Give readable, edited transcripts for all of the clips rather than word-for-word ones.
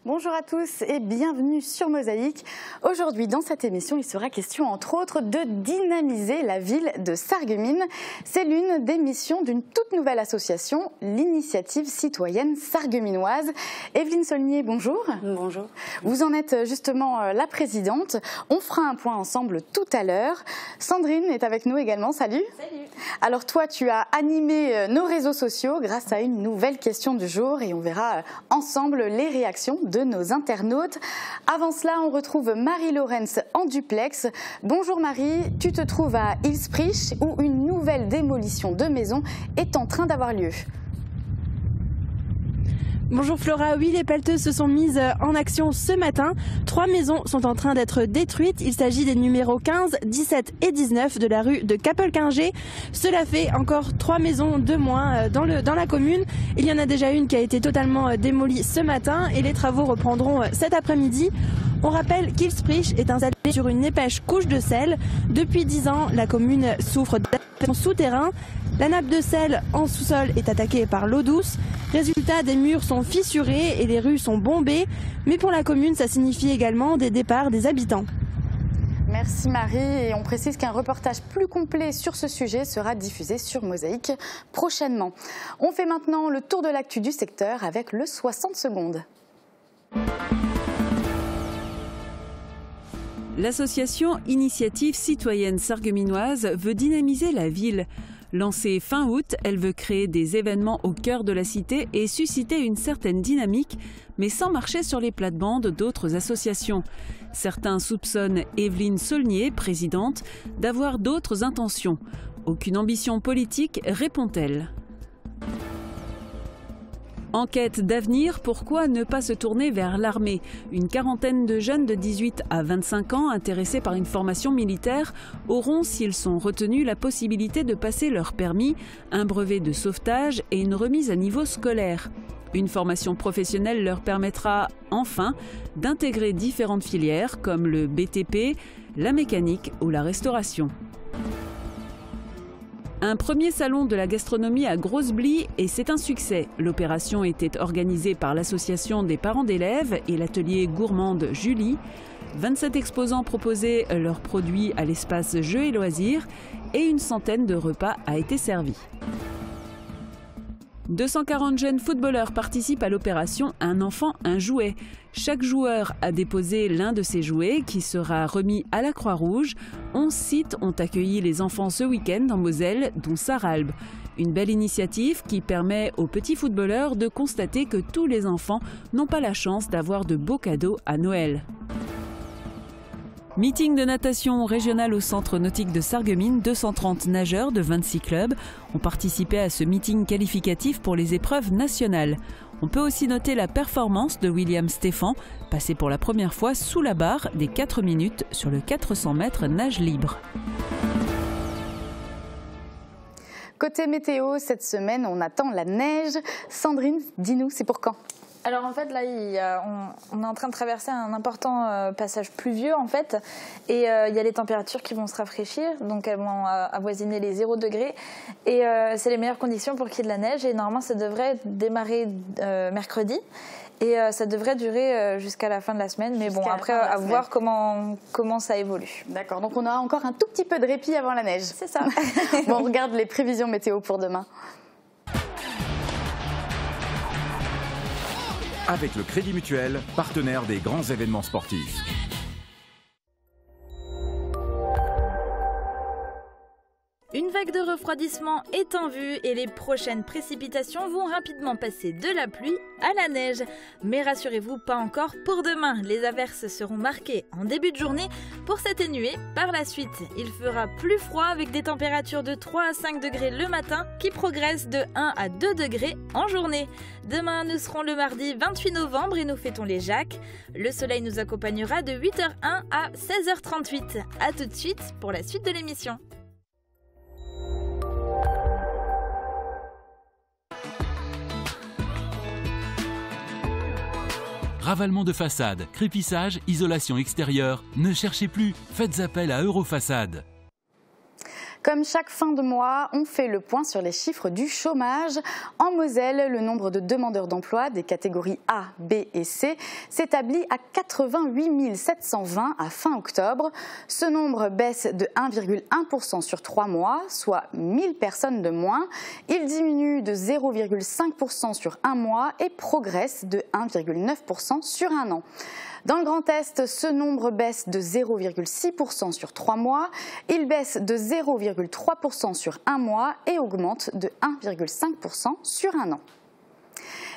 Bonjour à tous et bienvenue sur Mosaïque. Aujourd'hui, dans cette émission, il sera question entre autres de dynamiser la ville de Sarreguemines. C'est l'une des missions d'une toute nouvelle association, l'initiative citoyenne sarregueminoise. Evelyne Saulnier, bonjour. Bonjour. Vous en êtes justement la présidente. On fera un point ensemble tout à l'heure. Sandrine est avec nous également. Salut. Salut. Alors toi, tu as animé nos réseaux sociaux grâce à une nouvelle question du jour et on verra ensemble les réactions de nos internautes. Avant cela, on retrouve Marie-Laurence en duplex. Bonjour Marie, tu te trouves à Ilsprich où une nouvelle démolition de maisons est en train d'avoir lieu. Bonjour Flora, oui, les pelleteuses se sont mises en action ce matin. 3 maisons sont en train d'être détruites. Il s'agit des numéros 15, 17 et 19 de la rue de Capelquinger. Cela fait encore 3 maisons de moins dans la commune. Il y en a déjà une qui a été totalement démolie ce matin et les travaux reprendront cet après-midi. On rappelle qu'Ilsprich est installé sur une épaisse couche de sel. Depuis 10 ans, la commune souffre d'un souterrain. La nappe de sel en sous-sol est attaquée par l'eau douce. Résultat, des murs sont fissurés et les rues sont bombées. Mais pour la commune, ça signifie également des départs des habitants. Merci Marie et on précise qu'un reportage plus complet sur ce sujet sera diffusé sur Mosaïque prochainement. On fait maintenant le tour de l'actu du secteur avec le 60 secondes. L'association Initiative citoyenne sarregueminoise veut dynamiser la ville. Lancée fin août, elle veut créer des événements au cœur de la cité et susciter une certaine dynamique, mais sans marcher sur les plates-bandes d'autres associations. Certains soupçonnent Evelyne Saulnier, présidente, d'avoir d'autres intentions. Aucune ambition politique, répond-elle. Enquête d'avenir, pourquoi ne pas se tourner vers l'armée? Une quarantaine de jeunes de 18 à 25 ans intéressés par une formation militaire auront, s'ils sont retenus, la possibilité de passer leur permis, un brevet de sauvetage et une remise à niveau scolaire. Une formation professionnelle leur permettra enfin d'intégrer différentes filières comme le BTP, la mécanique ou la restauration. Un premier salon de la gastronomie à Grosse-Blie et c'est un succès. L'opération était organisée par l'association des parents d'élèves et l'atelier gourmande Julie. 27 exposants proposaient leurs produits à l'espace Jeux et Loisirs et une centaine de repas a été servis. 240 jeunes footballeurs participent à l'opération Un enfant, un jouet. Chaque joueur a déposé l'un de ses jouets qui sera remis à la Croix-Rouge. 11 sites ont accueilli les enfants ce week-end en Moselle, dont Sarralbe. Une belle initiative qui permet aux petits footballeurs de constater que tous les enfants n'ont pas la chance d'avoir de beaux cadeaux à Noël. Meeting de natation régional au centre nautique de Sarreguemines. 230 nageurs de 26 clubs ont participé à ce meeting qualificatif pour les épreuves nationales. On peut aussi noter la performance de William Stéphan, passé pour la première fois sous la barre des 4 minutes sur le 400 mètres nage libre. Côté météo, cette semaine, on attend la neige. Sandrine, dis-nous, c'est pour quand ? Alors en fait là on est en train de traverser un important passage pluvieux en fait et il y a les températures qui vont se rafraîchir, donc elles vont avoisiner les 0 degrés et c'est les meilleures conditions pour qu'il y ait de la neige et normalement ça devrait démarrer mercredi et ça devrait durer jusqu'à la fin de la semaine, mais bon après à voir comment ça évolue. D'accord, donc on a encore un tout petit peu de répit avant la neige. C'est ça. Bon, on regarde les prévisions météo pour demain. Avec le Crédit Mutuel, partenaire des grands événements sportifs. Une vague de refroidissement est en vue et les prochaines précipitations vont rapidement passer de la pluie à la neige. Mais rassurez-vous, pas encore pour demain. Les averses seront marquées en début de journée pour s'atténuer par la suite. Il fera plus froid avec des températures de 3 à 5 degrés le matin qui progressent de 1 à 2 degrés en journée. Demain, nous serons le mardi 28 novembre et nous fêtons les Jacques. Le soleil nous accompagnera de 8h01 à 16h38. A tout de suite pour la suite de l'émission. Ravalement de façade, crépissage, isolation extérieure. Ne cherchez plus, faites appel à Eurofaçade. Comme chaque fin de mois, on fait le point sur les chiffres du chômage. En Moselle, le nombre de demandeurs d'emploi des catégories A, B et C s'établit à 88 720 à fin octobre. Ce nombre baisse de 1,1% sur 3 mois, soit 1000 personnes de moins. Il diminue de 0,5% sur un mois et progresse de 1,9% sur un an. Dans le Grand Est, ce nombre baisse de 0,6% sur 3 mois, il baisse de 0,3% sur un mois et augmente de 1,5% sur un an.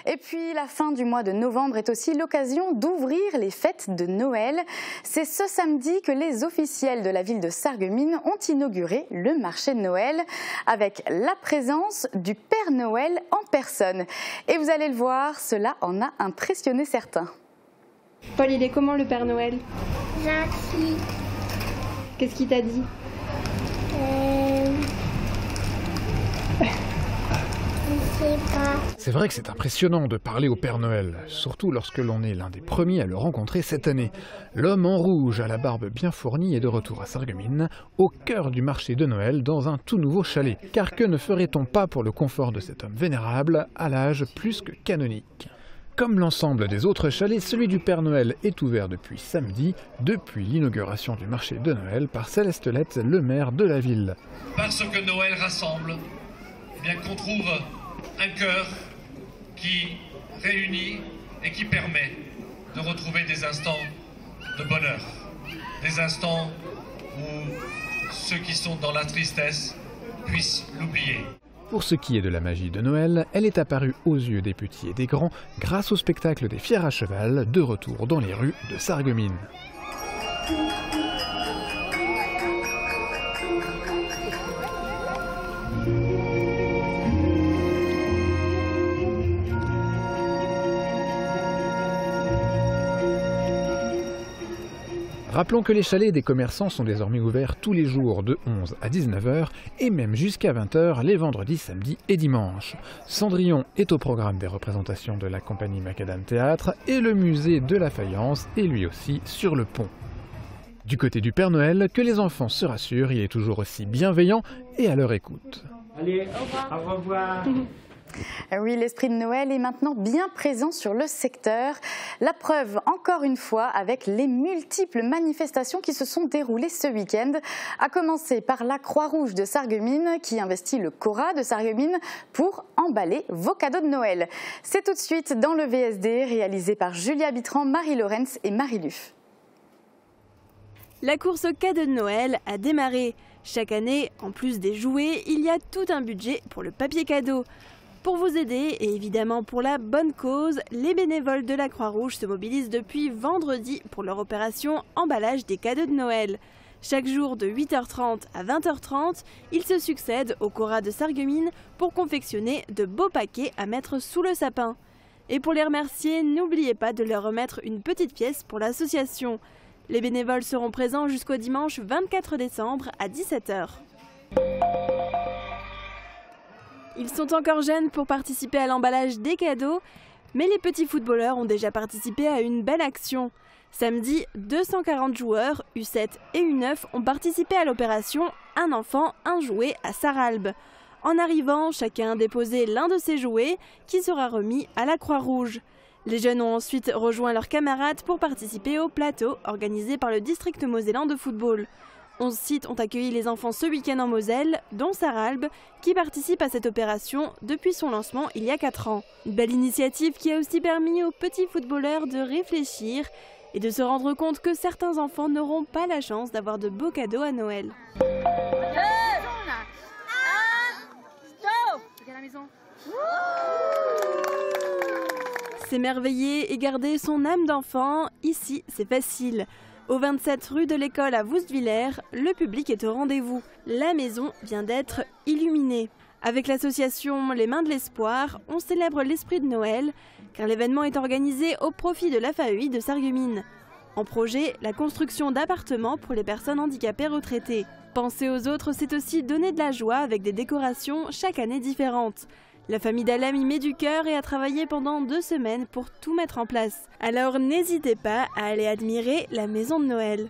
Et puis la fin du mois de novembre est aussi l'occasion d'ouvrir les fêtes de Noël. C'est ce samedi que les officiels de la ville de Sarreguemines ont inauguré le marché de Noël avec la présence du Père Noël en personne. Et vous allez le voir, cela en a impressionné certains. Paul, il est comment le Père Noël? Gentil. Qu'est-ce qu'il t'a dit? Je sais pas. C'est vrai que c'est impressionnant de parler au Père Noël, surtout lorsque l'on est l'un des premiers à le rencontrer cette année. L'homme en rouge à la barbe bien fournie est de retour à Sarreguemines, au cœur du marché de Noël, dans un tout nouveau chalet. Car que ne ferait-on pas pour le confort de cet homme vénérable, à l'âge plus que canonique? Comme l'ensemble des autres chalets, celui du Père Noël est ouvert depuis samedi, depuis l'inauguration du marché de Noël par Céleste Lette, le maire de la ville. Parce que Noël rassemble, eh bien qu'on trouve un cœur qui réunit et qui permet de retrouver des instants de bonheur, des instants où ceux qui sont dans la tristesse puissent l'oublier. Pour ce qui est de la magie de Noël, elle est apparue aux yeux des petits et des grands grâce au spectacle des Fiers à cheval, de retour dans les rues de Sarreguemines. Rappelons que les chalets des commerçants sont désormais ouverts tous les jours de 11 à 19h et même jusqu'à 20h les vendredis, samedis et dimanches. Cendrillon est au programme des représentations de la compagnie Macadam Théâtre et le musée de la Faïence est lui aussi sur le pont. Du côté du Père Noël, que les enfants se rassurent, il est toujours aussi bienveillant et à leur écoute. Allez, au revoir. Oui, l'esprit de Noël est maintenant bien présent sur le secteur. La preuve, encore une fois, avec les multiples manifestations qui se sont déroulées ce week-end. À commencer par la Croix-Rouge de Sarreguemines qui investit le Cora de Sarreguemines pour emballer vos cadeaux de Noël. C'est tout de suite dans le VSD, réalisé par Julia Bitran, Marie Lorenz et Marie Luff. La course aux cadeaux de Noël a démarré. Chaque année, en plus des jouets, il y a tout un budget pour le papier cadeau. Pour vous aider et évidemment pour la bonne cause, les bénévoles de la Croix-Rouge se mobilisent depuis vendredi pour leur opération emballage des cadeaux de Noël. Chaque jour de 8h30 à 20h30, ils se succèdent au Cora de Sarreguemines pour confectionner de beaux paquets à mettre sous le sapin. Et pour les remercier, n'oubliez pas de leur remettre une petite pièce pour l'association. Les bénévoles seront présents jusqu'au dimanche 24 décembre à 17h. Ils sont encore jeunes pour participer à l'emballage des cadeaux, mais les petits footballeurs ont déjà participé à une belle action. Samedi, 240 joueurs, U7 et U9, ont participé à l'opération Un enfant, un jouet à Sarralbe. En arrivant, chacun a déposé l'un de ses jouets qui sera remis à la Croix-Rouge. Les jeunes ont ensuite rejoint leurs camarades pour participer au plateau organisé par le district mosellan de football. 11 sites ont accueilli les enfants ce week-end en Moselle, dont Sarralbe, qui participe à cette opération depuis son lancement il y a 4 ans. Une belle initiative qui a aussi permis aux petits footballeurs de réfléchir et de se rendre compte que certains enfants n'auront pas la chance d'avoir de beaux cadeaux à Noël. S'émerveiller et garder son âme d'enfant, ici c'est facile. Au 27 rue de l'École à Woustviller, le public est au rendez-vous. La maison vient d'être illuminée. Avec l'association Les Mains de l'Espoir, on célèbre l'esprit de Noël, car l'événement est organisé au profit de la FAEI de Sarreguemines. En projet, la construction d'appartements pour les personnes handicapées retraitées. Penser aux autres, c'est aussi donner de la joie avec des décorations chaque année différentes. La famille Dalem y met du cœur et a travaillé pendant 2 semaines pour tout mettre en place. Alors n'hésitez pas à aller admirer la maison de Noël.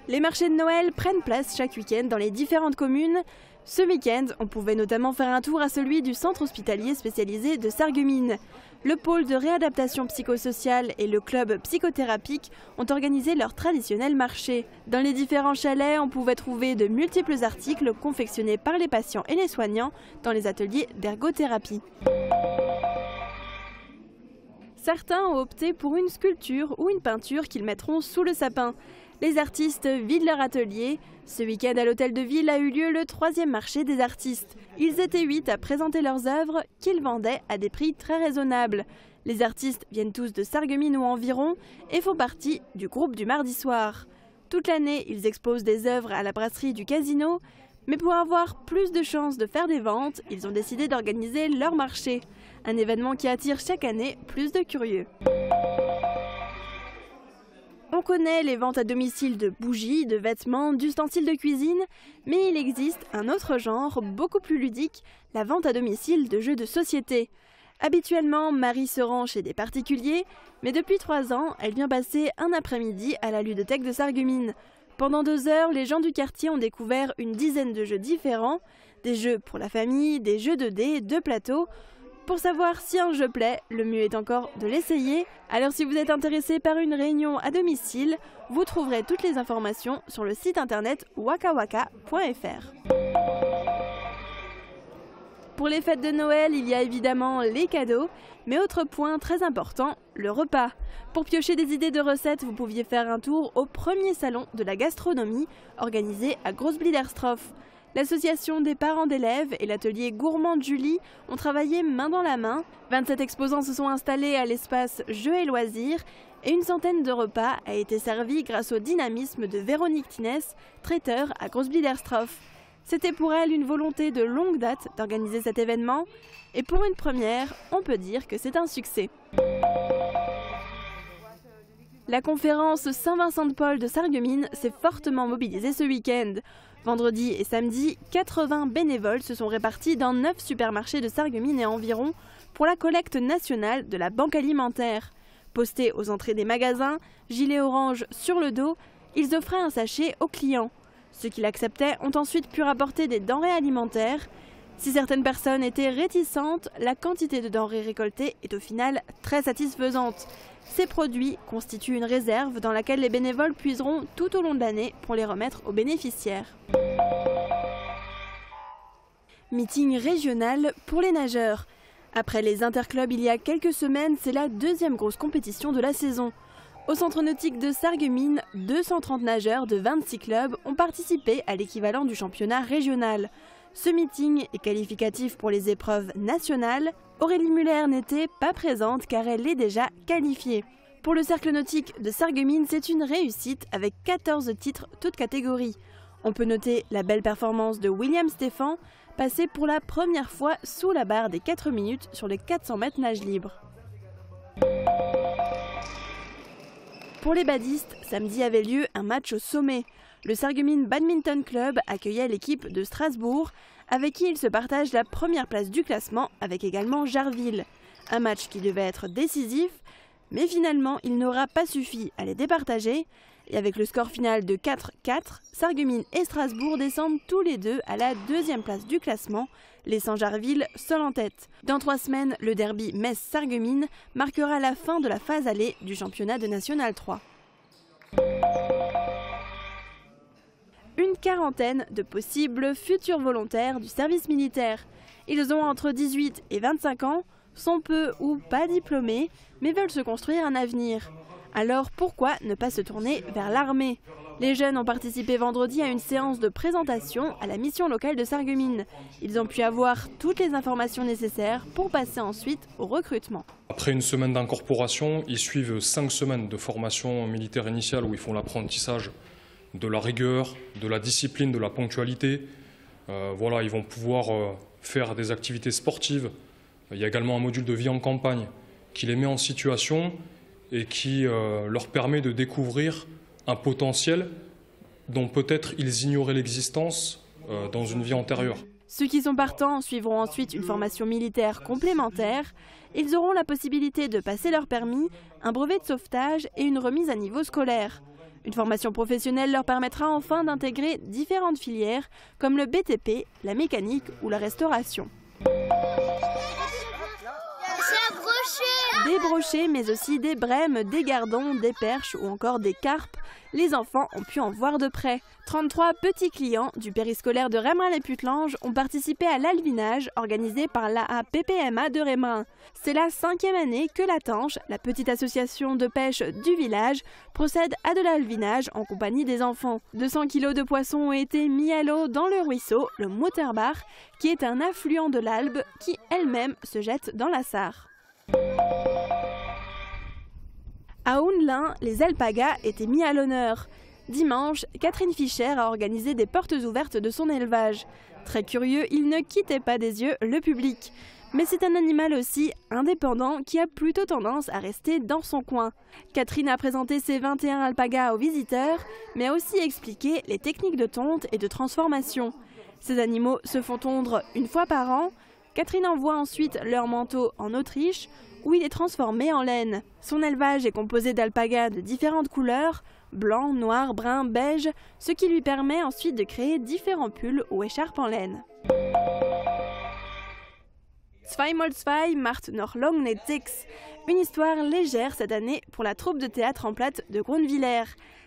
Les marchés de Noël prennent place chaque week-end dans les différentes communes. Ce week-end, on pouvait notamment faire un tour à celui du centre hospitalier spécialisé de Sarreguemines. Le pôle de réadaptation psychosociale et le club psychothérapique ont organisé leur traditionnel marché. Dans les différents chalets, on pouvait trouver de multiples articles confectionnés par les patients et les soignants dans les ateliers d'ergothérapie. Certains ont opté pour une sculpture ou une peinture qu'ils mettront sous le sapin. Les artistes vident leur atelier. Ce week-end à l'Hôtel de Ville a eu lieu le 3e marché des artistes. Ils étaient 8 à présenter leurs œuvres qu'ils vendaient à des prix très raisonnables. Les artistes viennent tous de Sarreguemines ou environ et font partie du groupe du mardi soir. Toute l'année, ils exposent des œuvres à la brasserie du Casino, mais pour avoir plus de chances de faire des ventes, ils ont décidé d'organiser leur marché. Un événement qui attire chaque année plus de curieux. On connaît les ventes à domicile de bougies, de vêtements, d'ustensiles de cuisine, mais il existe un autre genre, beaucoup plus ludique, la vente à domicile de jeux de société. Habituellement, Marie se rend chez des particuliers, mais depuis 3 ans, elle vient passer un après-midi à la ludothèque de Sarreguemines. Pendant 2 heures, les gens du quartier ont découvert une dizaine de jeux différents, des jeux pour la famille, des jeux de dés, de plateaux. Pour savoir si un jeu plaît, le mieux est encore de l'essayer. Alors si vous êtes intéressé par une réunion à domicile, vous trouverez toutes les informations sur le site internet wakawaka.fr. Pour les fêtes de Noël, il y a évidemment les cadeaux, mais autre point très important, le repas. Pour piocher des idées de recettes, vous pouviez faire un tour au premier salon de la gastronomie organisé à Großbliederstroff. L'association des parents d'élèves et l'atelier gourmand de Julie ont travaillé main dans la main. 27 exposants se sont installés à l'espace Jeux et loisirs et une centaine de repas a été servi grâce au dynamisme de Véronique Tinès, traiteur à Großbliederstroff. C'était pour elle une volonté de longue date d'organiser cet événement et pour une première, on peut dire que c'est un succès. La conférence Saint-Vincent-de-Paul de Sarreguemines s'est fortement mobilisée ce week-end. Vendredi et samedi, 80 bénévoles se sont répartis dans 9 supermarchés de Sarreguemines et environ pour la collecte nationale de la banque alimentaire. Postés aux entrées des magasins, gilet orange sur le dos, ils offraient un sachet aux clients. Ceux qui l'acceptaient ont ensuite pu rapporter des denrées alimentaires. Si certaines personnes étaient réticentes, la quantité de denrées récoltées est au final très satisfaisante. Ces produits constituent une réserve dans laquelle les bénévoles puiseront tout au long de l'année pour les remettre aux bénéficiaires. Meeting régional pour les nageurs. Après les interclubs il y a quelques semaines, c'est la 2e grosse compétition de la saison. Au centre nautique de Sarreguemines, 230 nageurs de 26 clubs ont participé à l'équivalent du championnat régional. Ce meeting est qualificatif pour les épreuves nationales. Aurélie Muller n'était pas présente car elle est déjà qualifiée. Pour le cercle nautique de Sarreguemines, c'est une réussite avec 14 titres toutes catégories. On peut noter la belle performance de William Stéphan, passé pour la première fois sous la barre des 4 minutes sur les 400 mètres nage libre. Pour les badistes, samedi avait lieu un match au sommet. Le Sarreguemines Badminton Club accueillait l'équipe de Strasbourg, avec qui il se partage la première place du classement, avec également Jarville. Un match qui devait être décisif, mais finalement il n'aura pas suffi à les départager. Et avec le score final de 4-4, Sarreguemines et Strasbourg descendent tous les deux à la 2e place du classement, laissant Jarville seul en tête. Dans 3 semaines, le derby Metz-Sarreguemines marquera la fin de la phase allée du championnat de National 3. Une quarantaine de possibles futurs volontaires du service militaire. Ils ont entre 18 et 25 ans, sont peu ou pas diplômés, mais veulent se construire un avenir. Alors pourquoi ne pas se tourner vers l'armée? Les jeunes ont participé vendredi à une séance de présentation à la mission locale de Sarreguemines. Ils ont pu avoir toutes les informations nécessaires pour passer ensuite au recrutement. Après une semaine d'incorporation, ils suivent 5 semaines de formation militaire initiale où ils font l'apprentissage de la rigueur, de la discipline, de la ponctualité. Ils vont pouvoir faire des activités sportives. Il y a également un module de vie en campagne qui les met en situation et qui leur permet de découvrir un potentiel dont peut-être ils ignoraient l'existence dans une vie antérieure. Ceux qui sont partants suivront ensuite une formation militaire complémentaire. Ils auront la possibilité de passer leur permis, un brevet de sauvetage et une remise à niveau scolaire. Une formation professionnelle leur permettra enfin d'intégrer différentes filières comme le BTP, la mécanique ou la restauration. Des brochets, mais aussi des brèmes, des gardons, des perches ou encore des carpes. Les enfants ont pu en voir de près. 33 petits clients du périscolaire de Rémerin-les-Putlanges ont participé à l'alvinage organisé par l'AAPPMA de Rémerin. C'est la 5e année que la Tanche, la petite association de pêche du village, procède à de l'alvinage en compagnie des enfants. 200 kilos de poissons ont été mis à l'eau dans le ruisseau, le Motterbach, qui est un affluent de l'Albe qui elle-même se jette dans la Sarre. À Houndelin, les alpagas étaient mis à l'honneur. Dimanche, Catherine Fischer a organisé des portes ouvertes de son élevage. Très curieux, il ne quittait pas des yeux le public. Mais c'est un animal aussi indépendant qui a plutôt tendance à rester dans son coin. Catherine a présenté ses 21 alpagas aux visiteurs, mais a aussi expliqué les techniques de tonte et de transformation. Ces animaux se font tondre une fois par an. Catherine envoie ensuite leur manteau en Autriche, où il est transformé en laine. Son élevage est composé d'alpagas de différentes couleurs, blanc, noir, brun, beige, ce qui lui permet ensuite de créer différents pulls ou écharpes en laine. Zweimal zwei macht noch lang nicht sechs. Une histoire légère cette année pour la troupe de théâtre en plate de Grunwiller.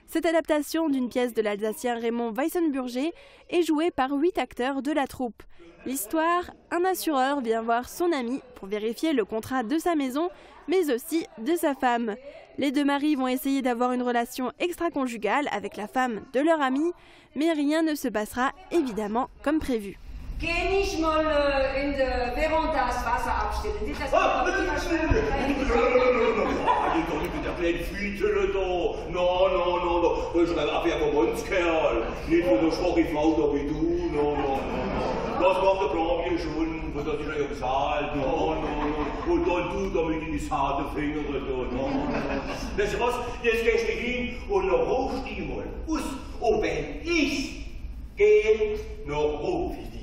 Cette adaptation d'une pièce de l'Alsacien Raymond Weissenburger est jouée par 8 acteurs de la troupe. L'histoire, un assureur vient voir son ami pour vérifier le contrat de sa maison, mais aussi de sa femme. Les deux maris vont essayer d'avoir une relation extra-conjugale avec la femme de leur ami, mais rien ne se passera évidemment comme prévu. Geh nicht mal in der Veranda das Wasser abstellen. Nicht, dass der kleine Füße da. No. Ich schreibe ab, aber Mannskerl. Nicht so eine schwache Frau da wie du. No. Das macht der Prämie schon. Das ist ja bezahlt. No. Und dann du damit in die zarte Finger. No. Weißt du was? Jetzt gehst du hin und noch rufst die mal aus. Und wenn ich gehe, noch ruf ich.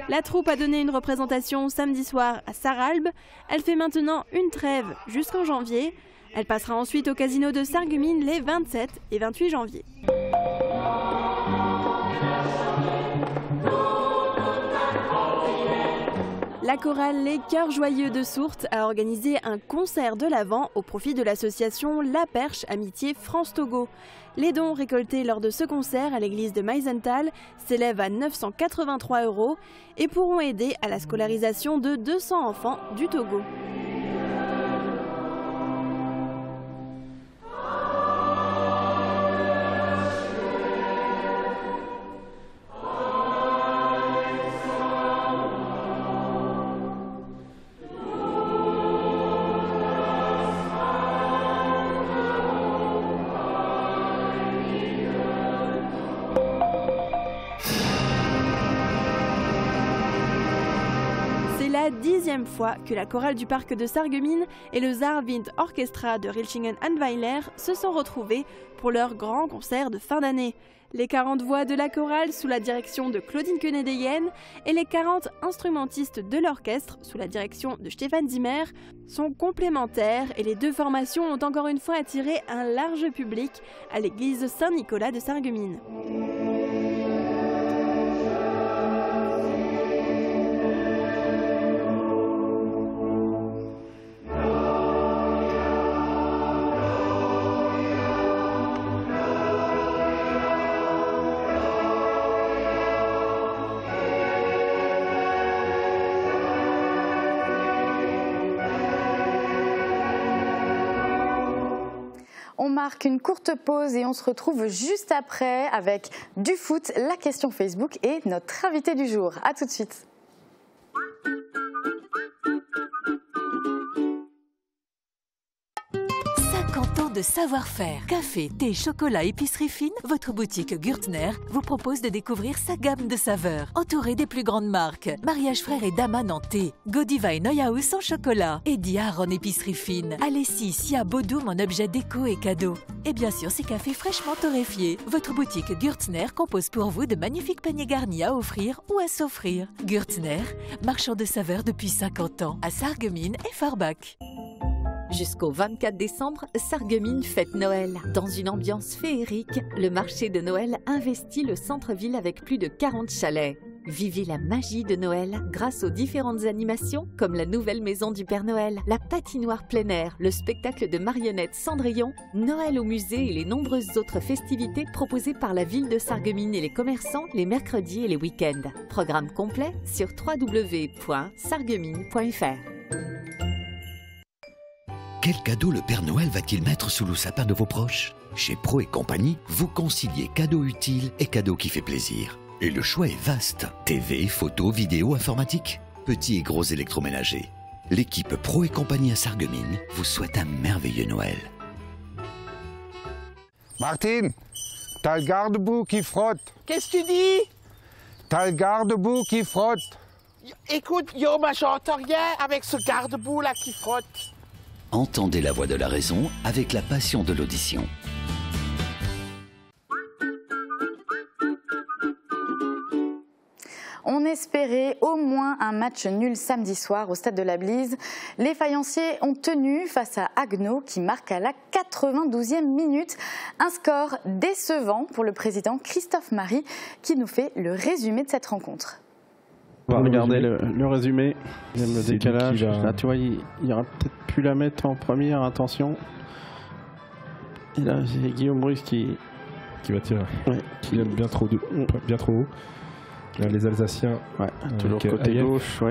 La troupe a donné une représentation samedi soir à Sarralbe. Elle fait maintenant une trêve jusqu'en janvier. Elle passera ensuite au casino de Sarreguemines les 27 et 28 janvier. La chorale Les Chœurs Joyeux de Sourtes a organisé un concert de l'Avent au profit de l'association La Perche Amitié France-Togo. Les dons récoltés lors de ce concert à l'église de Meisenthal s'élèvent à 983 € et pourront aider à la scolarisation de 200 enfants du Togo. La 10e fois que la chorale du parc de Sarreguemines et le Saarwind Orchestra de Rilchingen-Annweiler se sont retrouvés pour leur grand concert de fin d'année. Les 40 voix de la chorale sous la direction de Claudine Quenedeyen et les 40 instrumentistes de l'orchestre sous la direction de Stéphane Zimmer sont complémentaires et les deux formations ont encore une fois attiré un large public à l'église Saint-Nicolas de Sarreguemines. On marque une courte pause et on se retrouve juste après avec du foot, la question Facebook et notre invité du jour. A tout de suite. de savoir-faire. Café, thé, chocolat, épicerie fine, votre boutique Gürtner vous propose de découvrir sa gamme de saveurs. Entourée des plus grandes marques, Mariage Frères et Daman en thé, Godiva et Neuhaus en chocolat, et Diar en épicerie fine, Alessi, Sia, Bodum en objets déco et cadeaux. Et bien sûr, ces cafés fraîchement torréfiés. Votre boutique Gürtner compose pour vous de magnifiques paniers garnis à offrir ou à s'offrir. Gürtner, marchand de saveurs depuis 50 ans, à Sarreguemines et Forbach. Jusqu'au 24 décembre, Sarreguemines fête Noël. Dans une ambiance féerique, le marché de Noël investit le centre-ville avec plus de 40 chalets. Vivez la magie de Noël grâce aux différentes animations comme la nouvelle maison du Père Noël, la patinoire plein air, le spectacle de marionnettes Cendrillon, Noël au musée et les nombreuses autres festivités proposées par la ville de Sarreguemines et les commerçants les mercredis et les week-ends. Programme complet sur www.sarreguemines.fr. Quel cadeau le Père Noël va-t-il mettre sous le sapin de vos proches? Chez Pro et compagnie, vous conciliez cadeau utile et cadeau qui fait plaisir. Et le choix est vaste. TV, photos, vidéo, informatique, petits et gros électroménagers. L'équipe Pro et compagnie à Sarreguemines vous souhaite un merveilleux Noël. Martine, t'as le garde-boue qui frotte. Qu'est-ce que tu dis? T'as le garde-boue qui frotte. Écoute, j'entends rien avec ce garde-boue là qui frotte. Entendez la voix de la raison avec la passion de l'audition. On espérait au moins un match nul samedi soir au stade de la Blise. Les faïenciers ont tenu face à Haguenau qui marque à la 92e minute. Un score décevant pour le président Christophe Marie qui nous fait le résumé de cette rencontre. On va regarder le résumé. Il y a le décalage. Là, tu vois, il aurait peut-être pu la mettre en première, attention. Et là, c'est Guillaume Bruce qui va tirer. Ouais, qui aime bien trop haut. Là, les Alsaciens, toujours côté Ayef, gauche,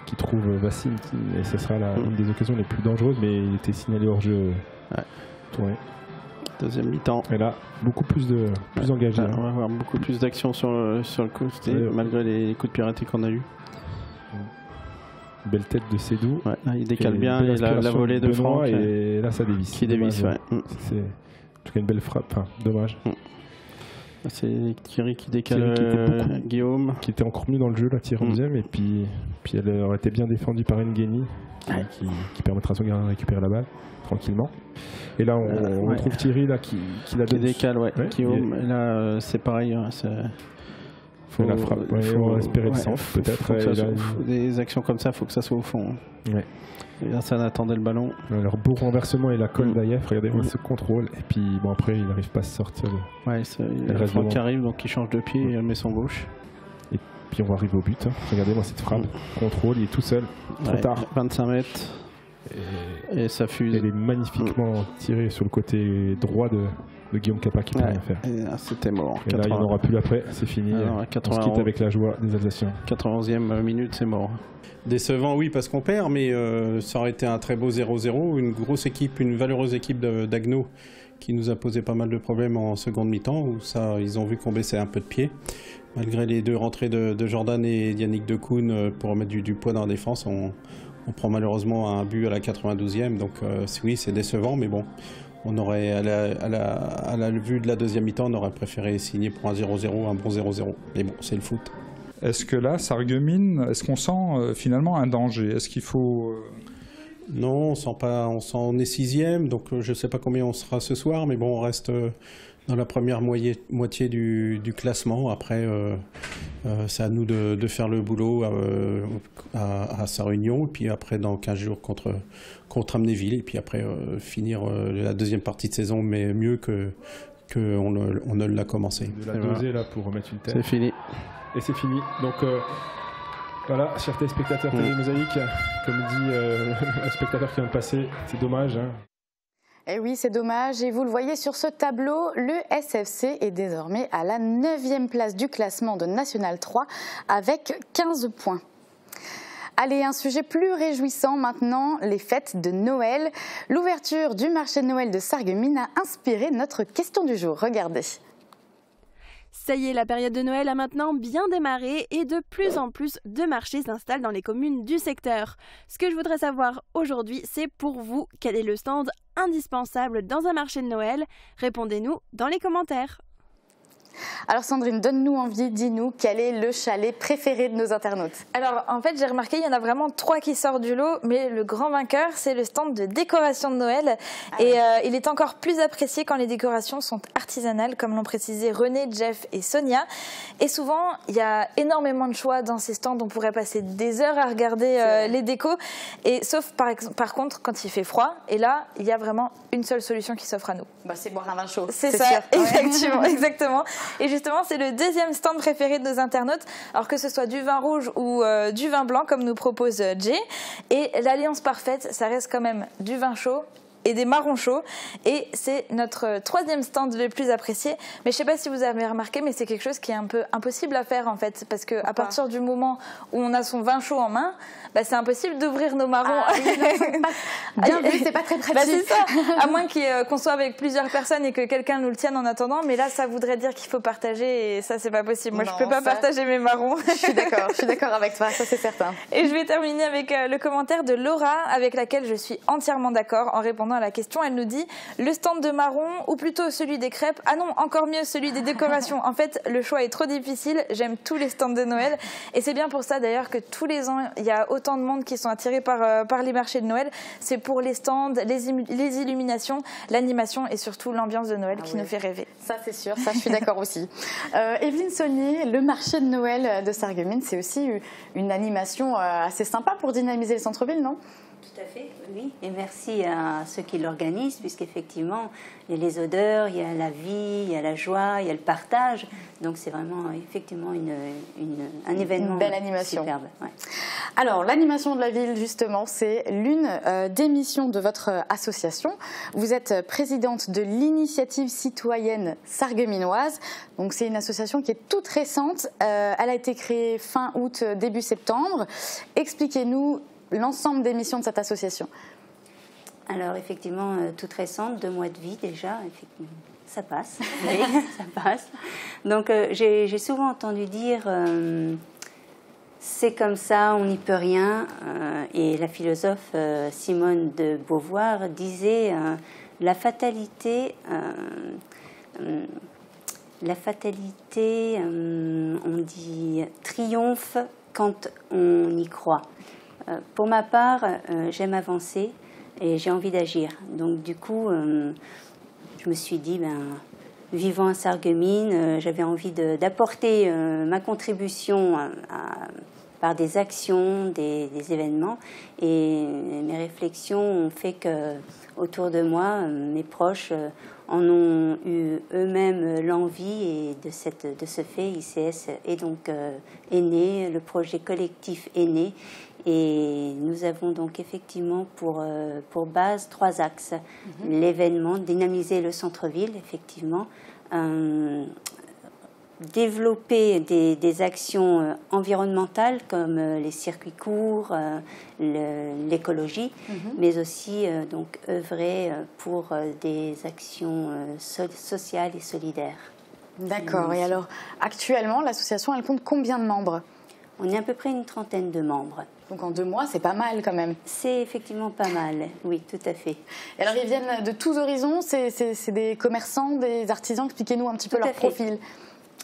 qui trouve Vassim, et ce sera une des occasions les plus dangereuses, mais il était signalé hors jeu. Tourné. Deuxième mi-temps. Et là, beaucoup plus engagé. On va avoir beaucoup plus d'action sur le côté, malgré les coups de pied arrêtés qu'on a eu. Belle tête de Sédou. Là, il décale bien, et la volée de Franck. Et là, ça dévisse. Qui dévisse, C'est en tout cas une belle frappe, dommage. C'est Thierry qui décale Guillaume. Qui était encore mieux dans le jeu, là, Thierry en deuxième. Et puis elle aurait été bien défendue par Ngueni, qui permettra à son gardien de récupérer la balle tranquillement. Et là, on retrouve Thierry là, qui la donne. Décale, Guillaume. Et là, c'est pareil. Faut la frappe. On va espérer le centre, peut-être. Des actions comme ça, il faut que ça soit au fond. Et là, ça attendait le ballon. Alors, beau renversement et la colle d'Ayef. Regardez-moi ce contrôle. Et puis, bon, après, il n'arrive pas à se sortir. Il y a Franck qui arrive, donc il change de pied et elle met son gauche. Et puis, on va arriver au but. Regardez-moi cette frappe. Contrôle, il est tout seul. Trop tard. 25 mètres. Et ça fuse. Elle est magnifiquement tirée sur le côté droit de Guillaume Capa qui ne peut rien faire. C'était mort. Et là, il n'en aura plus après. C'est fini. On se quitte avec la joie des Alsaciens. 91e minute, c'est mort. Décevant, oui, parce qu'on perd, mais ça aurait été un très beau 0-0. Une grosse équipe, une valeureuse équipe d'Haguenau qui nous a posé pas mal de problèmes en seconde mi-temps, où ça, ils ont vu qu'on baissait un peu de pied. Malgré les deux rentrées de Jordan et Yannick Decoun pour remettre du poids dans la défense, on prend malheureusement un but à la 92e. Donc oui, c'est décevant, mais bon, on aurait, à la vue de la deuxième mi-temps, on aurait préféré signer pour un 0-0, un bon 0-0. Mais bon, c'est le foot. Est-ce que là, Sarreguemines, est-ce qu'on sent finalement un danger? Est-ce qu'il faut... Non, on sent pas. On est 6e, donc je ne sais pas combien on sera ce soir, mais bon, on reste dans la première moitié du classement. Après, c'est à nous de faire le boulot à sa réunion, et puis après, dans 15 jours contre Amnéville, et puis après, finir la deuxième partie de saison, mais mieux qu'on ne l'a commencé. De la doser là pour remettre une tête. C'est fini. Et c'est fini. Donc voilà, chers téléspectateurs Télé Mosaïque, comme dit un spectateur qui vient de passer, c'est dommage. Eh oui, c'est dommage. Et vous le voyez sur ce tableau, le SFC est désormais à la 9e place du classement de National 3 avec 15 points. Allez, un sujet plus réjouissant maintenant, les fêtes de Noël. L'ouverture du marché de Noël de Sarreguemines a inspiré notre question du jour. Regardez. Ça y est, la période de Noël a maintenant bien démarré et de plus en plus de marchés s'installent dans les communes du secteur. Ce que je voudrais savoir aujourd'hui, c'est pour vous, quel est le stand indispensable dans un marché de Noël? Répondez-nous dans les commentaires. Alors Sandrine, donne-nous envie, dis-nous quel est le chalet préféré de nos internautes. Alors en fait j'ai remarqué il y en a vraiment 3 qui sortent du lot, mais le grand vainqueur c'est le stand de décoration de Noël. Il est encore plus apprécié quand les décorations sont artisanales, comme l'ont précisé René, Jeff et Sonia. Et souvent il y a énormément de choix dans ces stands, on pourrait passer des heures à regarder les décos, et sauf par contre quand il fait froid, et là il y a vraiment une seule solution qui s'offre à nous. Bah, c'est boire un vin chaud. C'est ça, sûr. Exactement. Et justement, c'est le deuxième stand préféré de nos internautes, alors que ce soit du vin rouge ou du vin blanc, comme nous propose Jay. Et l'alliance parfaite, ça reste quand même du vin chaud et des marrons chauds. Et c'est notre 3e stand le plus apprécié. Mais je ne sais pas si vous avez remarqué, mais c'est quelque chose qui est un peu impossible à faire en fait. Parce qu'à partir du moment où on a son vin chaud en main, bah, c'est impossible d'ouvrir nos marrons. Bien vu, c'est pas très pratique. Bah, c'est ça, à moins qu'on soit avec plusieurs personnes et que quelqu'un nous le tienne en attendant. Mais là, ça voudrait dire qu'il faut partager et ça, c'est pas possible. Moi, je peux pas partager mes marrons. Je suis d'accord avec toi, ça c'est certain. Et je vais terminer avec le commentaire de Laura, avec laquelle je suis entièrement d'accord en répondant à la question. Elle nous dit le stand de marron ou plutôt celui des crêpes. Ah non, encore mieux celui des décorations. En fait, le choix est trop difficile. J'aime tous les stands de Noël et c'est bien pour ça d'ailleurs que tous les ans il y a autant de monde qui sont attirés par les marchés de Noël. C'est pour les stands, les illuminations, l'animation et surtout l'ambiance de Noël qui nous fait rêver. Ça c'est sûr, ça je suis d'accord aussi. Evelyne Saunier, le marché de Noël de Sarreguemines, c'est aussi une animation assez sympa pour dynamiser le centre-ville, non ? Tout à fait, oui. Et merci à ceux qui l'organisent, puisqu'effectivement, il y a les odeurs, il y a la vie, il y a la joie, il y a le partage. Donc c'est vraiment effectivement un événement. Une belle animation. Superbe. Ouais. Alors, l'animation de la ville, justement, c'est l'une des missions de votre association. Vous êtes présidente de l'initiative citoyenne sarregueminoise. Donc c'est une association qui est toute récente. Elle a été créée fin août, début septembre. Expliquez-nous l'ensemble des missions de cette association. Alors effectivement, toute récente, 2 mois de vie déjà, effectivement, ça passe, oui, ça passe. Donc j'ai souvent entendu dire c'est comme ça, on n'y peut rien. Et la philosophe Simone de Beauvoir disait la fatalité, on dit triomphe quand on y croit. Pour ma part, j'aime avancer et j'ai envie d'agir. Donc du coup, je me suis dit, vivant à Sarreguemines, j'avais envie d'apporter ma contribution par des actions, des événements. Et mes réflexions ont fait que, autour de moi, mes proches en ont eu eux-mêmes l'envie, et de ce fait, ICS est donc né, le projet collectif est né. Et nous avons donc effectivement pour base 3 axes. L'événement, dynamiser le centre-ville, effectivement, développer des actions environnementales comme les circuits courts, l'écologie, mais aussi donc œuvrer pour des actions sociales et solidaires. D'accord. Et alors, actuellement, l'association, elle compte combien de membres ? On est à peu près une 30aine de membres. Donc en 2 mois, c'est pas mal quand même. C'est effectivement pas mal, oui, tout à fait. Et alors ils viennent de tous horizons, c'est des commerçants, des artisans, expliquez-nous un petit peu leur profil.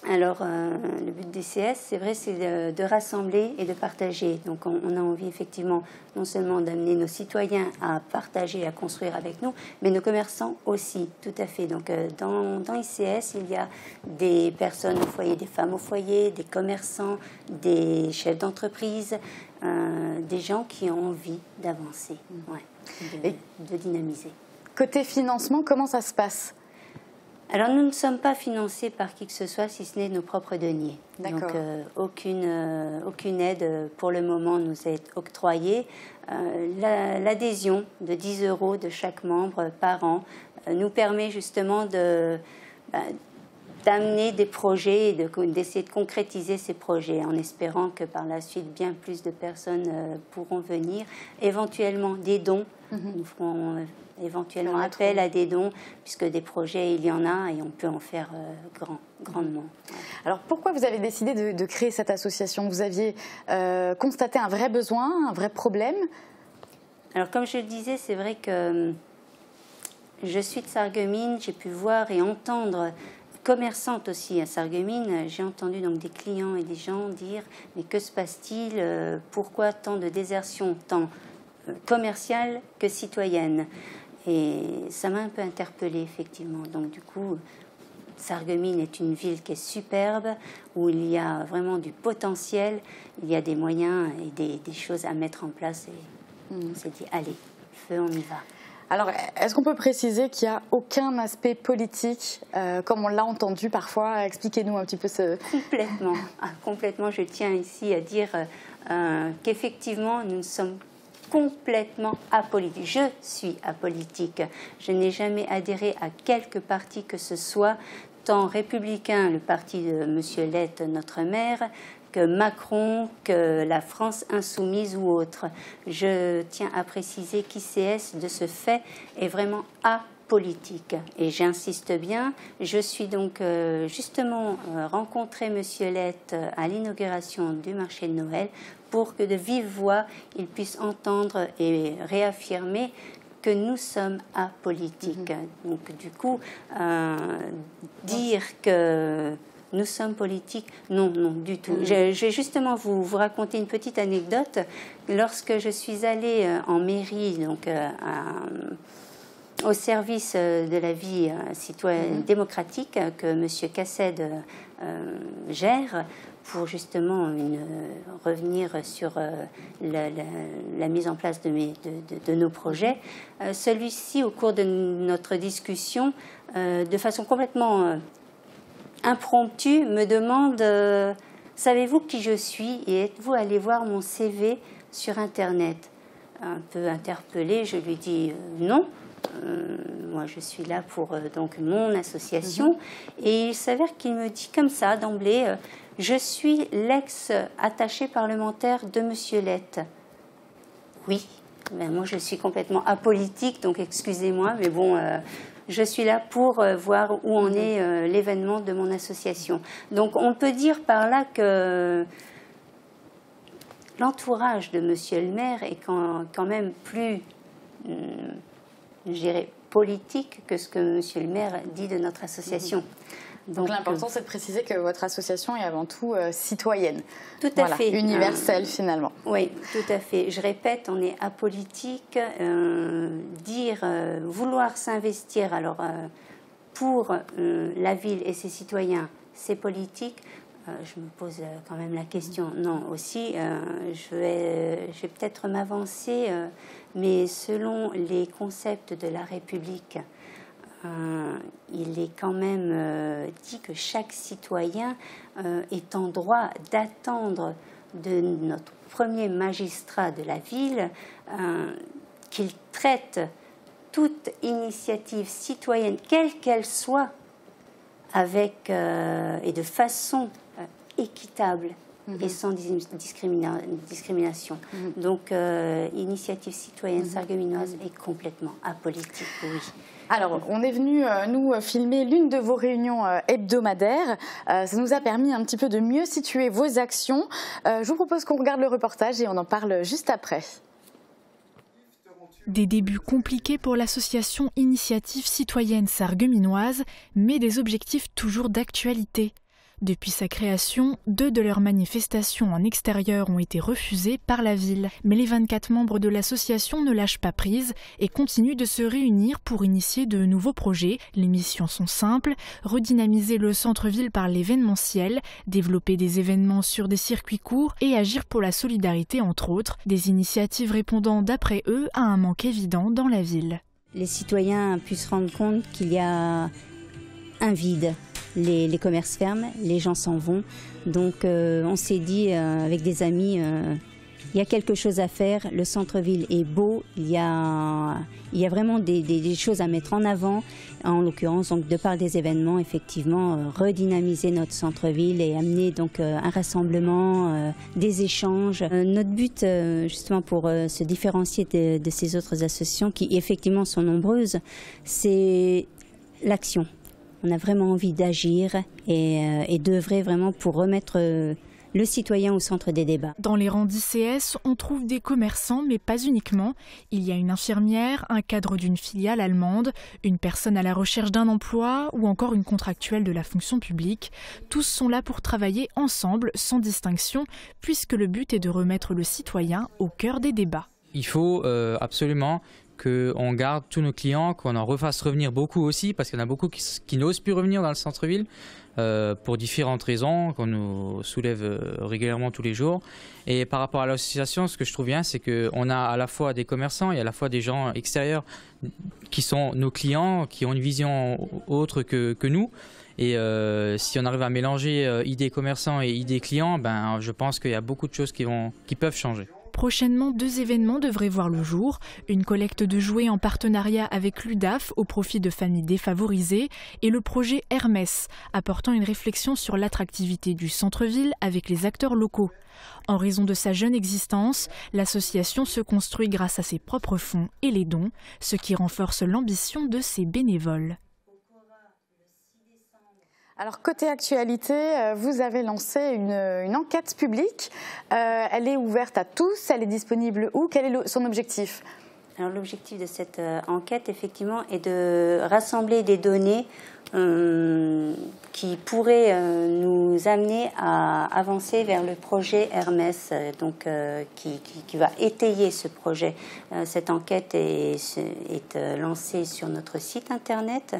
Alors, le but d'ICS, c'est vrai, c'est de rassembler et de partager. Donc, on a envie, effectivement, non seulement d'amener nos citoyens à partager, à construire avec nous, mais nos commerçants aussi, tout à fait. Donc, dans ICS, il y a des personnes au foyer, des femmes au foyer, des commerçants, des chefs d'entreprise, des gens qui ont envie d'avancer, de dynamiser. Côté financement, comment ça se passe ? Alors, nous ne sommes pas financés par qui que ce soit, si ce n'est nos propres deniers. Donc, aucune aide pour le moment nous est octroyée. L'adhésion de 10 € de chaque membre par an nous permet justement d'amener des projets et d'essayer de concrétiser ces projets en espérant que par la suite bien plus de personnes pourront venir, éventuellement des dons. Nous ferons éventuellement appel à des dons puisque des projets il y en a et on peut en faire grandement. Alors pourquoi vous avez décidé de créer cette association? Vous aviez constaté un vrai besoin, un vrai problème? Alors comme je le disais, c'est vrai que je suis de Sarreguemines, j'ai pu voir et entendre, commerçante aussi à Sarreguemines, j'ai entendu donc des clients et des gens dire mais que se passe-t-il, pourquoi tant de désertion, tant commerciale que citoyenne? Et ça m'a un peu interpellée effectivement. Donc du coup, Sarreguemines est une ville qui est superbe, où il y a vraiment du potentiel, il y a des moyens et des choses à mettre en place. Et on s'est dit, allez, feu, on y va. Alors, est-ce qu'on peut préciser qu'il n'y a aucun aspect politique, comme on l'a entendu parfois? Expliquez-nous un petit peu ce... Complètement. Complètement, je tiens ici à dire qu'effectivement, nous sommes complètement apolitique. Je suis apolitique. Je n'ai jamais adhéré à quelque parti que ce soit, tant républicain, le parti de M. Lett, notre maire, que Macron, que la France insoumise ou autre. Je tiens à préciser qu'ICS, de ce fait, est vraiment apolitique. Et j'insiste bien, je suis donc justement rencontré M. Lett à l'inauguration du marché de Noël pour que de vive voix, il puisse entendre et réaffirmer que nous sommes apolitiques. Donc du coup, dire que nous sommes politiques, non, non, du tout. Je vais justement vous raconter une petite anecdote. Lorsque je suis allée en mairie, donc au service de la vie citoyenne démocratique que M. Cassed gère, pour justement revenir sur la mise en place de nos projets. Celui-ci, au cours de notre discussion, de façon complètement impromptue, me demande « Savez-vous qui je suis et êtes-vous allé voir mon CV sur Internet ?» Un peu interpellée, je lui dis « Non ». Moi, je suis là pour donc mon association. Et il s'avère qu'il me dit comme ça, d'emblée, je suis l'ex-attaché parlementaire de M. Lett. Oui, ben moi je suis complètement apolitique, donc excusez-moi, mais bon, je suis là pour voir où en est l'événement de mon association. Donc on peut dire par là que l'entourage de M. le maire est quand même plus... je dirais, politique que ce que M. le maire dit de notre association. Donc l'important, c'est de préciser que votre association est avant tout citoyenne. Tout à fait. Universelle, finalement. Oui, tout à fait. Je répète, on est apolitique. Vouloir s'investir alors pour la ville et ses citoyens, c'est politique. Je me pose quand même la question. Non, aussi, je vais peut-être m'avancer, mais selon les concepts de la République, il est quand même dit que chaque citoyen est en droit d'attendre de notre premier magistrat de la ville qu'il traite toute initiative citoyenne, quelle qu'elle soit, avec et de façon équitable et sans discrimination. Donc, initiative citoyenne sarregueminoise est complètement apolitique, oui. Alors, on est venu, nous, filmer l'une de vos réunions hebdomadaires. Ça nous a permis un petit peu de mieux situer vos actions. Je vous propose qu'on regarde le reportage et on en parle juste après. Des débuts compliqués pour l'association Initiative citoyenne sarregueminoise, mais des objectifs toujours d'actualité. Depuis sa création, 2 de leurs manifestations en extérieur ont été refusées par la ville. Mais les 24 membres de l'association ne lâchent pas prise et continuent de se réunir pour initier de nouveaux projets. Les missions sont simples, redynamiser le centre-ville par l'événementiel, développer des événements sur des circuits courts et agir pour la solidarité entre autres. Des initiatives répondant d'après eux à un manque évident dans la ville. Les citoyens puissent se rendre compte qu'il y a un vide. Les commerces ferment, les gens s'en vont. Donc on s'est dit avec des amis, il y a quelque chose à faire, le centre-ville est beau, il y a vraiment des choses à mettre en avant, en l'occurrence donc de par des événements, effectivement, redynamiser notre centre-ville et amener donc un rassemblement, des échanges. Notre but justement pour se différencier de ces autres associations qui effectivement sont nombreuses, c'est l'action. On a vraiment envie d'agir et d'œuvrer vraiment pour remettre le citoyen au centre des débats. Dans les rangs d'ICS, on trouve des commerçants, mais pas uniquement. Il y a une infirmière, un cadre d'une filiale allemande, une personne à la recherche d'un emploi ou encore une contractuelle de la fonction publique. Tous sont là pour travailler ensemble, sans distinction, puisque le but est de remettre le citoyen au cœur des débats. Il faut absolument qu'on garde tous nos clients, qu'on en refasse revenir beaucoup aussi, parce qu'il y en a beaucoup qui n'osent plus revenir dans le centre-ville pour différentes raisons qu'on nous soulève régulièrement tous les jours. Et par rapport à l'association, ce que je trouve bien, c'est qu'on a à la fois des commerçants et à la fois des gens extérieurs qui sont nos clients, qui ont une vision autre que nous. Et si on arrive à mélanger idées commerçants et idées clients, ben, je pense qu'il y a beaucoup de choses qui peuvent changer. Prochainement, 2 événements devraient voir le jour. Une collecte de jouets en partenariat avec l'UDAF au profit de familles défavorisées et le projet Hermès, apportant une réflexion sur l'attractivité du centre-ville avec les acteurs locaux. En raison de sa jeune existence, l'association se construit grâce à ses propres fonds et les dons, ce qui renforce l'ambition de ses bénévoles. Alors, côté actualité, vous avez lancé une enquête publique. Elle est ouverte à tous, elle est disponible où? Quel est son objectif? Alors, l'objectif de cette enquête, effectivement, est de rassembler des données qui pourraient nous amener à avancer vers le projet Hermès, donc, qui va étayer ce projet. Cette enquête est lancée sur notre site internet,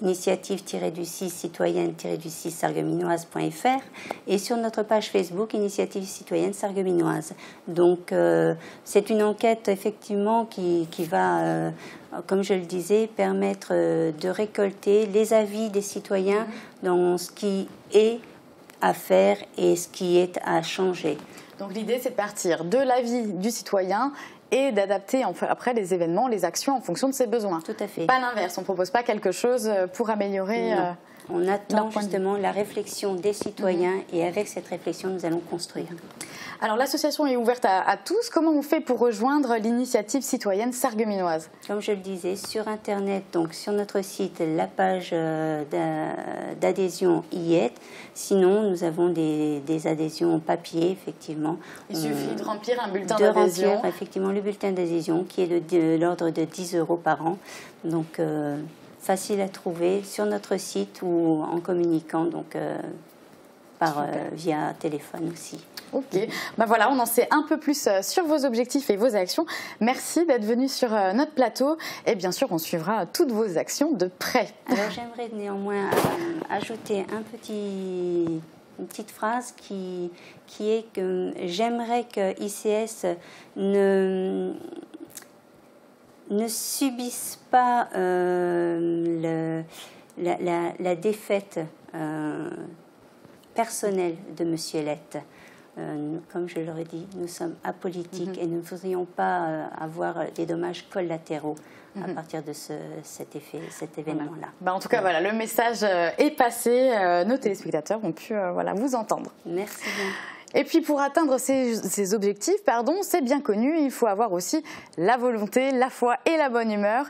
initiative-du-6 citoyenne-du-6 sarregueminoise.fr, et sur notre page Facebook, Initiative citoyenne sarregueminoise. Donc, c'est une enquête, effectivement, qui va... comme je le disais, permettre de récolter les avis des citoyens dans ce qui est à faire et ce qui est à changer. Donc l'idée, c'est de partir de l'avis du citoyen et d'adapter après les événements, les actions en fonction de ses besoins. Tout à fait. Pas l'inverse, on ne propose pas quelque chose pour améliorer... On attend justement la réflexion des citoyens et avec cette réflexion, nous allons construire. Alors l'association est ouverte à tous. Comment on fait pour rejoindre l'initiative citoyenne sarregueminoise? Comme je le disais, sur Internet, donc sur notre site, la page d'adhésion y est. Sinon, nous avons des adhésions papier, effectivement. Il suffit de remplir un bulletin d'adhésion. De remplir effectivement le bulletin d'adhésion qui est de l'ordre de 10 € par an. Donc, facile à trouver sur notre site ou en communiquant donc, via téléphone aussi. Ok, ben voilà, on en sait un peu plus sur vos objectifs et vos actions. Merci d'être venu sur notre plateau et bien sûr on suivra toutes vos actions de près. Alors j'aimerais néanmoins ajouter une petite phrase qui est que j'aimerais que ICS ne subisse pas la défaite personnelle de M. Elette. Comme je l'aurais dit, nous sommes apolitiques et nous ne voudrions pas avoir des dommages collatéraux à partir de cet événement-là. Bah en tout cas, voilà, le message est passé. Nos téléspectateurs ont pu vous entendre. Merci bien. Et puis pour atteindre ces objectifs, c'est bien connu, il faut avoir aussi la volonté, la foi et la bonne humeur.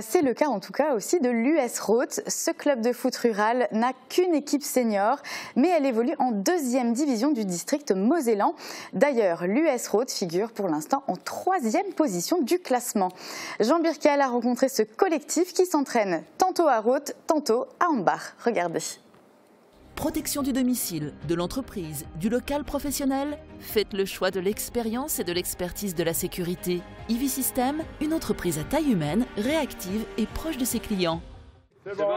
C'est le cas en tout cas aussi de l'US Roth. Ce club de foot rural n'a qu'une équipe senior, mais elle évolue en 2e division du district mosellan. D'ailleurs, l'US Roth figure pour l'instant en 3e position du classement. Jean Birkel a rencontré ce collectif qui s'entraîne tantôt à Roth, tantôt à Ambach. Regardez. Protection du domicile, de l'entreprise, du local professionnel, faites le choix de l'expérience et de l'expertise de la sécurité. Ivy System, une entreprise à taille humaine, réactive et proche de ses clients. C'est bon,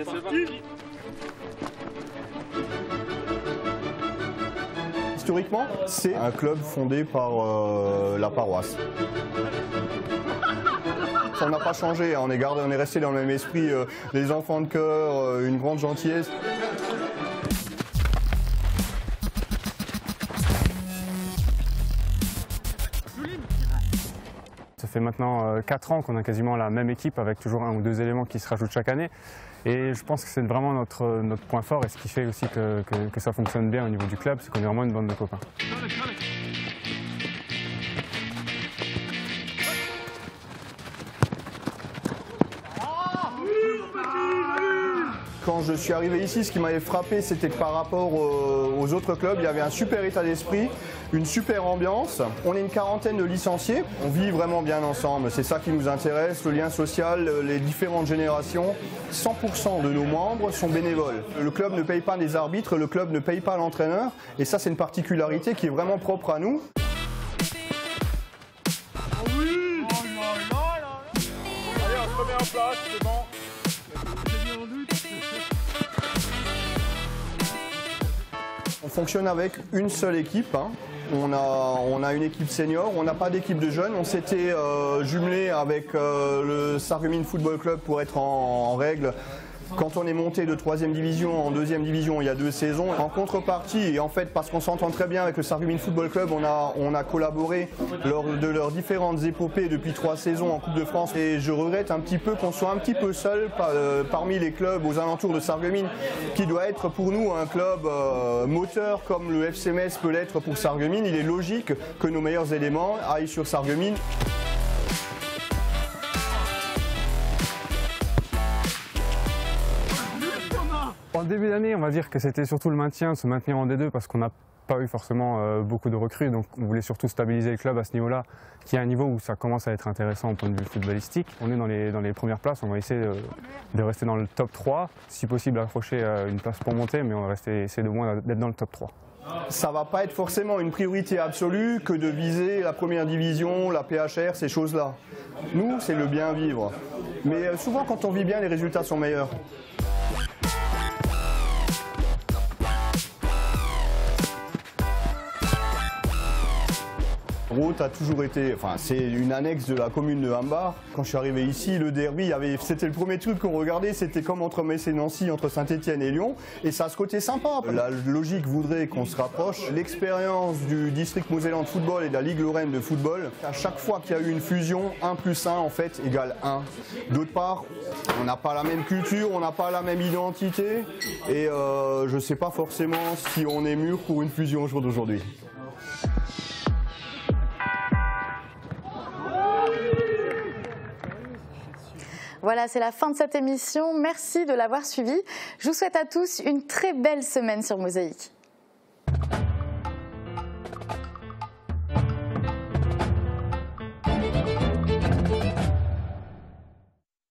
c'est parti. Historiquement, c'est un club fondé par la paroisse. Ça n'a pas changé, on est resté dans le même esprit, les enfants de cœur, une grande gentillesse. fait maintenant 4 ans qu'on a quasiment la même équipe avec toujours 1 ou 2 éléments qui se rajoutent chaque année. Et je pense que c'est vraiment notre point fort et ce qui fait aussi que ça fonctionne bien au niveau du club, c'est qu'on est vraiment une bande de copains. Quand je suis arrivé ici, ce qui m'avait frappé, c'était que par rapport aux autres clubs, il y avait un super état d'esprit, une super ambiance. On est une quarantaine de licenciés, on vit vraiment bien ensemble, c'est ça qui nous intéresse, le lien social, les différentes générations. 100% de nos membres sont bénévoles. Le club ne paye pas des arbitres, le club ne paye pas l'entraîneur, et ça c'est une particularité qui est vraiment propre à nous. Oui. Oh là là là. Allez, on se remet en place, c'est bon. On fonctionne avec une seule équipe. On a une équipe senior, on n'a pas d'équipe de jeunes. On s'était jumelé avec le Sarreguemines Football Club pour être en règle. Quand on est monté de 3e division en 2e division il y a 2 saisons, en contrepartie, et en fait parce qu'on s'entend très bien avec le Sarreguemines Football Club, on a collaboré lors de leurs différentes épopées depuis 3 saisons en Coupe de France. Et je regrette un petit peu qu'on soit un petit peu seul parmi les clubs aux alentours de Sarreguemines, qui doit être pour nous un club moteur comme le FC Metz peut l'être pour Sarreguemines. Il est logique que nos meilleurs éléments aillent sur Sarreguemines. En début d'année, on va dire que c'était surtout le maintien, se maintenir en D2 parce qu'on n'a pas eu forcément beaucoup de recrues, donc on voulait surtout stabiliser le club à ce niveau-là, qui est un niveau où ça commence à être intéressant au point de vue footballistique. On est dans les premières places, on va essayer de rester dans le top 3, si possible accrocher une place pour monter, mais on va essayer de moins d'être dans le top 3. Ça ne va pas être forcément une priorité absolue que de viser la première division, la PHR, ces choses-là. Nous, c'est le bien vivre. Mais souvent, quand on vit bien, les résultats sont meilleurs. Roth a toujours été, enfin c'est une annexe de la commune de Hambach. Quand je suis arrivé ici, le derby, c'était le premier truc qu'on regardait, c'était comme entre Metz et Nancy, entre Saint-Etienne et Lyon, et ça a ce côté sympa. La logique voudrait qu'on se rapproche. L'expérience du district mosellan de football et de la Ligue Lorraine de football, à chaque fois qu'il y a eu une fusion, 1 + 1 en fait égale 1. D'autre part, on n'a pas la même culture, on n'a pas la même identité, et je ne sais pas forcément si on est mûr pour une fusion au jour d'aujourd'hui. Voilà, c'est la fin de cette émission. Merci de l'avoir suivie. Je vous souhaite à tous une très belle semaine sur Mosaïque.